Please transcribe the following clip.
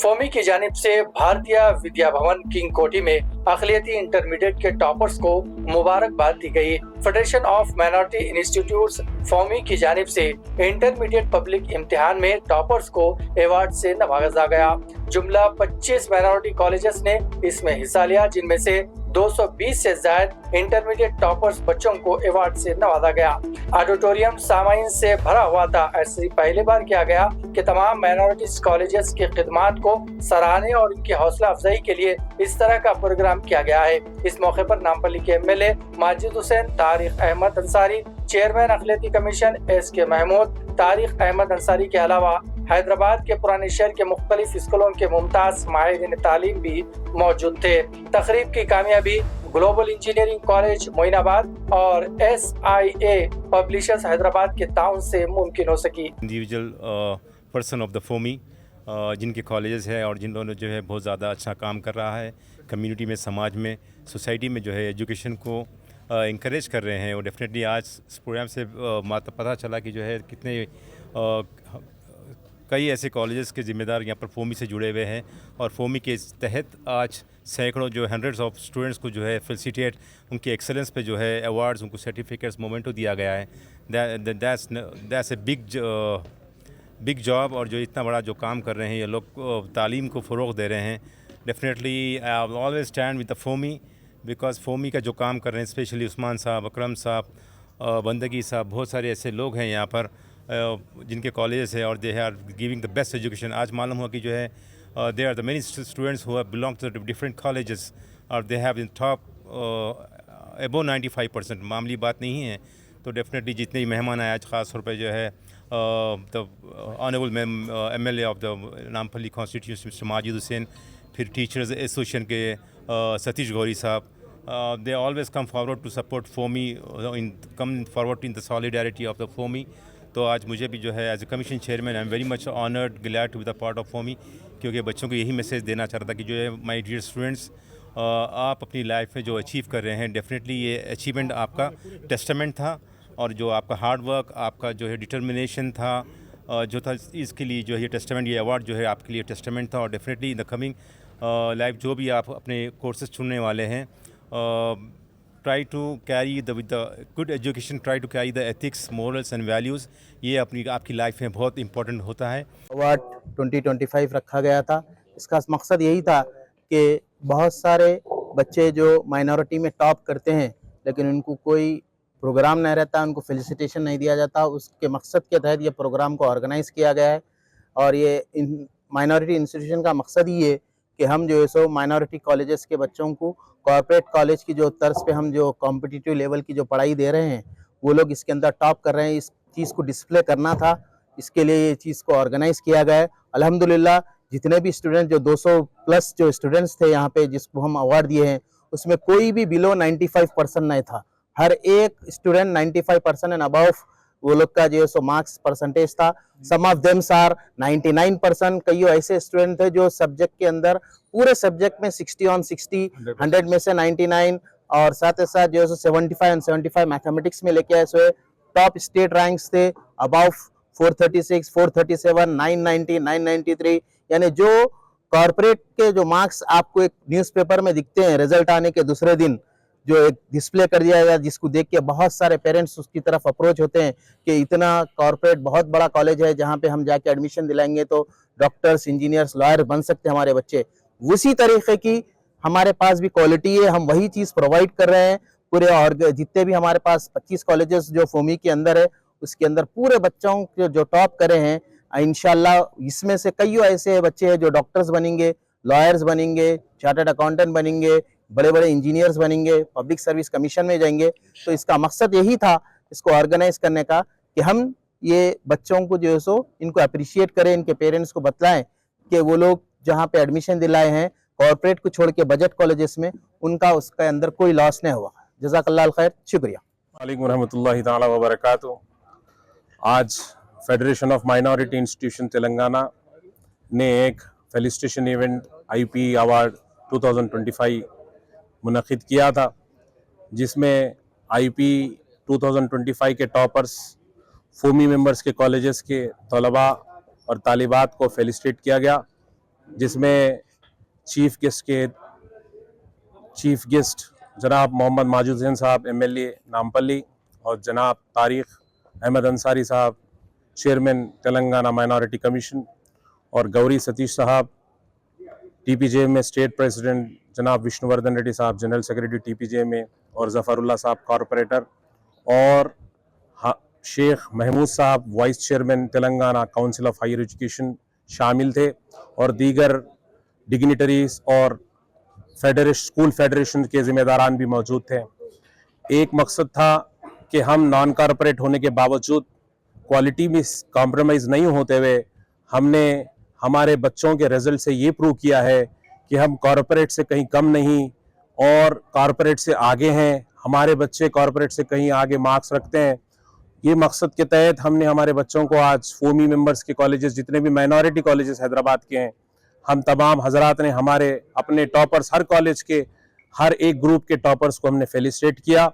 Foamy की जानिब से भारतीय विद्या भवन किंग कोठी में अक़लियती इंटरमीडिएट के टॉपर्स को मुबारकबाद दी गई। Federation of minority institutes foamy की जानिब से इंटरमीडिएट पब्लिक इम्तिहान में टॉपर्स को अवार्ड से नवाजा गया। जुमला 25 माइनॉरिटी कॉलेजेस ने इसमें हिस्सा लिया, जिनमें से 220 से ज्यादा इंटरमीडिएट टॉपर्स बच्चों को अवार्ड से नवाजा गया। ऑडिटोरियम सामाइन से भरा हुआ था। ऐसी पहली बार किया गया कि तमाम माइनॉरिटीज कॉलेजेस की खिदमात को सराहने और उनकी हौसला अफजाई के लिए इस तरह का प्रोग्राम किया गया है। इस मौके पर नामपल्ली के एमएलए माजिद हुसैन, तारिक अहमद अंसारी, चेयरमैन अक़लियती कमीशन SK महमूद, तारिक अहमद अंसारी के अलावा हैदराबाद के पुराने शहर के मुख्तलिफ स्कूलों के मुमताज माहिरीन तालीम भी मौजूद थे। तकरीब की कामयाबी ग्लोबल इंजीनियरिंग कॉलेज मोइनाबाद और SIA पब्लिशर्स हैदराबाद के ताउन से मुमकिन हो सकी। Individual person of the foamy जिनके कॉलेजेस है और जिन लोगों जो है बहुत ज़्यादा अच्छा काम कर रहा है कम्युनिटी में, समाज में, सोसाइटी में जो है एजुकेशन को इंकरेज कर रहे हैं। और डेफिनेटली आज इस प्रोग्राम से पता चला कि जो है कितने कई ऐसे कॉलेजेस के ज़िम्मेदार यहाँ पर फोमी से जुड़े हुए हैं और फोमी के तहत आज सैकड़ों जो हंड्रेड्स ऑफ स्टूडेंट्स को जो है फेलिसिटेट उनके एक्सेलेंस पे जो है अवार्ड्स, उनको सर्टिफिकेट्स, मोमेंटो दिया गया है। That's a big job. और जो इतना बड़ा जो काम कर रहे हैं ये लोग तालीम को फ़रोग़ दे रहे हैं। Definitely I will always stand with the foamy because foamy का जो काम कर रहे हैं, स्पेशली उस्मान साहब, अकरम साहब, बंदगी साहब, बहुत सारे ऐसे लोग हैं यहाँ पर जिनके कॉलेजेस है और they are giving the best education. आज मालूम हुआ कि जो है they are the many students who have belong to different colleges और they have in top above 95%। मामूली बात नहीं है। तो डेफिनेटली जितने भी मेहमान आए आज ख़ास तौर पर जो है the honourable MLA of the Nampally constituency mister Majid Hussain, फिर टीचर्स एसोसिएशन के सतीश गौरी साहब, they always come forward to support FOMI, come forward in the solidarity of the FOMI। तो आज मुझे भी जो है as a commission chairman I am very much honoured, glad to be the part of फोमी, क्योंकि बच्चों को यही मैसेज देना चाहता था कि जो है माय डियर स्टूडेंट्स, आप अपनी लाइफ में जो अचीव कर रहे हैं डेफिनेटली ये अचीवमेंट आपका टेस्टामेंट था और जो आपका हार्ड वर्क, आपका जो है डिटर्मिनेशन था जो था, इसके लिए जो है ये टेस्टामेंट, ये अवार्ड जो है आपके लिए टेस्टामेंट था। और definitely in the coming life जो भी आप अपने कोर्सेज चुनने वाले हैं, try to carry with the good education, try to carry the ethics, morals and values। ये अपनी आपकी लाइफ में बहुत इम्पोर्टेंट होता है। अवार्ड 2025 रखा गया था। इसका मकसद यही था कि बहुत सारे बच्चे जो माइनॉरिटी में टॉप करते हैं लेकिन उनको कोई प्रोग्राम नहीं रहता, उनको फेलिसिटेशन नहीं दिया जाता, उसके मकसद के तहत ये प्रोग्राम को ऑर्गेनाइज़ किया गया है। और ये माइनॉरिटी इंस्टीट्यूशन का मकसद ही है कि हम जो है सो माइनॉरिटी कॉलेजेस के बच्चों को कॉर्पोरेट कॉलेज की जो तर्ज पे हम जो कॉम्पिटिटिव लेवल की जो पढ़ाई दे रहे हैं वो लोग इसके अंदर टॉप कर रहे हैं। इस चीज़ को डिस्प्ले करना था, इसके लिए ये चीज़ को ऑर्गेनाइज़ किया गया है। अल्हम्दुलिल्लाह जितने भी स्टूडेंट, जो 200 प्लस जो स्टूडेंट्स थे यहाँ पे जिसको हम अवार्ड दिए हैं, उसमें कोई भी बिलो 95% नहीं था। हर एक स्टूडेंट 95% एंड अबव वो लोग का जो है सो मार्क्स परसेंटेज था। सम ऑफ देम आर 99%। कई ऐसे स्टूडेंट थे जो सब्जेक्ट के अंदर पूरे सब्जेक्ट में 60 on 60, 100 में से 99 और साथ ही साथ जो है 75 and 75 मैथमेटिक्स में लेके आए। सो टॉप स्टेट रैंक्स थे अबाउ 436, 437, 990, 993। यानी जो कॉर्पोरेट के जो मार्क्स आपको एक न्यूज़पेपर में दिखते हैं रिजल्ट आने के दूसरे दिन, जो एक डिस्प्ले कर दिया गया, जिसको देख के बहुत सारे पेरेंट्स उसकी तरफ अप्रोच होते हैं कि इतना कॉर्पोरेट बहुत बड़ा कॉलेज है जहाँ पे हम जाके एडमिशन दिलाएंगे तो डॉक्टर्स, इंजीनियर्स, लॉयर बन सकते हैं हमारे बच्चे। उसी तरीके की हमारे पास भी क्वालिटी है, हम वही चीज़ प्रोवाइड कर रहे हैं पूरे। और जितने भी हमारे पास 25 कॉलेजेस जो फोमी के अंदर है, उसके अंदर पूरे बच्चों के जो टॉप करे हैं, इंशाल्लाह इसमें से कई ऐसे बच्चे हैं जो डॉक्टर्स बनेंगे, लॉयर्स बनेंगे, चार्टर्ड अकाउंटेंट बनेंगे, बड़े बड़े इंजीनियर्स बनेंगे, पब्लिक सर्विस कमीशन में जाएंगे। तो इसका मकसद यही था इसको ऑर्गेनाइज करने का कि हम ये बच्चों को जो है सो इनको अप्रिशिएट करें, इनके पेरेंट्स को बतलाएं कि वो लोग जहाँ पे एडमिशन दिलाए हैं कॉर्पोरेट को छोड़ के बजट कॉलेजेस में, उनका उसके अंदर कोई लॉस नहीं हुआ। जज़ाकल्लाह खैर, शुक्रिया। वालेकुम रहमतुल्लाहि ताला व बरकातुहू। आज federation of minority institution Telangana ने एक फेलिसिटेशन इवेंट IP अवार्ड 2025 मुनक़िद किया था, जिसमें IP 2025 के टॉपर्स, फोमी मेंबर्स के कॉलेजेस के तलबा और तालिबात को फेलिसिटेट किया गया। जिसमें चीफ गेस्ट जनाब मोहम्मद माजिद हुसैन साहब MLA नामपल्ली और जनाब तारिक अहमद अंसारी साहब चेयरमैन तेलंगाना माइनॉरिटी कमीशन और गौरी सतीश साहब TPJ में स्टेट प्रेसिडेंट जनाब विष्णुवर्धन रेड्डी साहब जनरल सेक्रेटरी TPJ में और जफरुल्लाह साहब कॉरपोरेटर और Sheikh Mahmood sahab vice chairman Telangana council of higher education शामिल थे और दीगर डिग्निटरीज और स्कूल फेडरेशन के जिम्मेदारान भी मौजूद थे। एक मकसद था कि हम नॉन कॉरपोरेट होने के बावजूद क्वालिटी में कॉम्प्रोमाइज़ नहीं होते हुए हमने हमारे बच्चों के रिजल्ट से ये प्रूव किया है कि हम कॉरपोरेट से कहीं कम नहीं और कॉरपोरेट से आगे हैं। हमारे बच्चे कॉरपोरेट से कहीं आगे मार्क्स रखते हैं। ये मकसद के तहत हमने हमारे बच्चों को आज फोमी मेंबर्स के कॉलेजेस, जितने भी माइनॉरिटी कॉलेजेस हैदराबाद के हैं, हम तमाम हजरात ने हमारे अपने टॉपर्स, हर कॉलेज के हर एक ग्रुप के टॉपर्स को हमने फेलिसिटेट किया।